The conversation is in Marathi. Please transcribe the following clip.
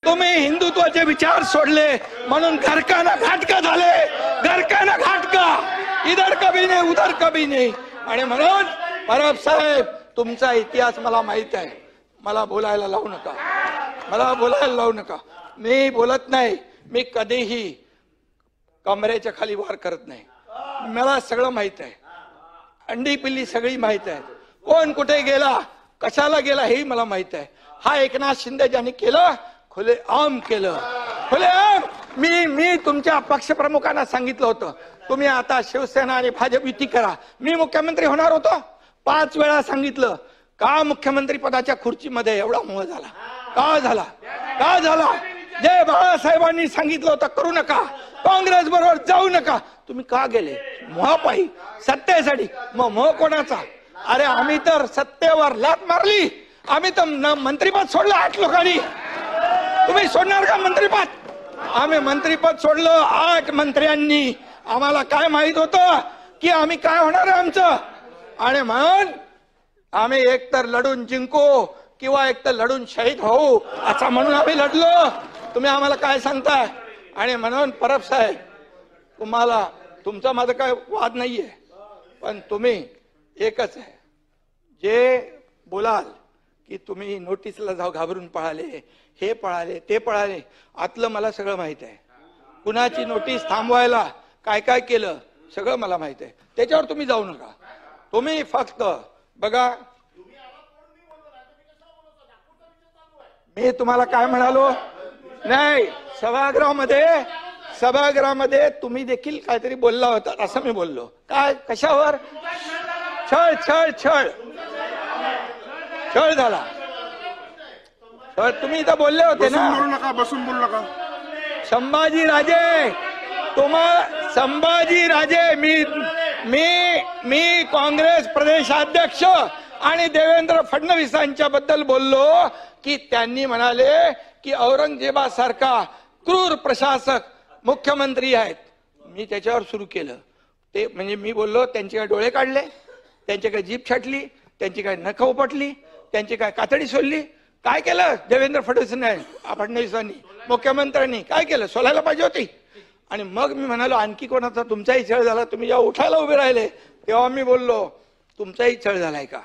तुम्ही हिंदुत्वाचे विचार सोडले म्हणून घरकाना घाटका झाले, घरकाना घाटका, इधर कभी नाही उधर कभी नाही. आणि म्हणून परब साहेब तुमचा इतिहास मला माहित आहे. मला बोलायला लावू नका, मला बोलायला लावू नका. मी बोलत नाही, मी कधीही कमरेच्या खाली वार करत नाही. मला सगळं माहित आहे, अंडी पिल्ली सगळी माहित आहे. कोण कुठे गेला, कशाला गेला हेही मला माहित आहे. हा एकनाथ शिंदे ज्यांनी केलं खुलेआम केलं, खुलेआम. मी तुमच्या पक्षप्रमुखांना सांगितलं होतं तुम्ही आता शिवसेना आणि भाजप युती करा. मी मुख्यमंत्री होणार होतो, 5 वेळा सांगितलं. का मुख्यमंत्री पदाच्या खुर्चीमध्ये एवढा मोह झाला? का झाला? का झाला? जे बाळासाहेबांनी सांगितलं होतं करू नका, काँग्रेस बरोबर जाऊ नका, तुम्ही का गेले? मोहापायी, सत्तेसाठी. मग मोह कोणाचा? अरे आम्ही तर सत्तेवर लात मारली, आम्ही तर मंत्रीपद सोडलं 8 लोकांनी. तुम्ही सोडणार का मंत्रीपद? आम्ही मंत्रीपद सोडलं 8 मंत्र्यांनी. आम्हाला काय माहित होतं की आम्ही काय होणार आहे आमचं. आणि म्हणून आम्ही एकतर लढून जिंकू किंवा एकतर लढून शहीद होऊ असं म्हणून आम्ही लढलो. तुम्ही आम्हाला काय सांगताय? आणि म्हणून परब साहेब तुम्हाला, तुमचा माझा काय वाद नाहीये, पण तुम्ही एकच आहे, जे बोलाल की तुम्ही नोटीसला जाऊ घाबरून पळाले, हे पळाले ते पळाले, आतलं मला सगळं माहित आहे. कुणाची नोटीस थांबवायला काय काय केलं सगळं मला माहित आहे. त्याच्यावर तुम्ही जाऊ नका. तुम्ही फक्त बघा, मी तुम्हाला काय म्हणालो नाही, सभागृहामध्ये तुम्ही देखील काहीतरी बोलला होता असं मी बोललो. काय? कशावर? छळ छळ छळ छळ झाला. तुम्ही इथं बोलले होते ना, बसून बोलू नका. संभाजीराजे, संभाजीराजे, मी काँग्रेस प्रदेशाध्यक्ष आणि देवेंद्र फडणवीसांच्या बद्दल बोललो की त्यांनी म्हणाले की औरंगजेबासारखा क्रूर प्रशासक मुख्यमंत्री आहेत. मी त्याच्यावर सुरू केलं ते, म्हणजे मी बोललो त्यांचे काय डोळे काढले, त्यांची काय जीभ छाटली, त्यांची काय नख उपटली, त्यांची काय कातडी सोडली? काय केलं देवेंद्र फडणवीसांनी, मुख्यमंत्र्यांनी काय केलं? सोलायला पाहिजे होती. आणि मग मी म्हणालो आणखी कोणाचा तुमचाही छळ झाला. तुम्ही जेव्हा उठायला उभे राहिले तेव्हा मी बोललो तुमचाही छळ झालाय का?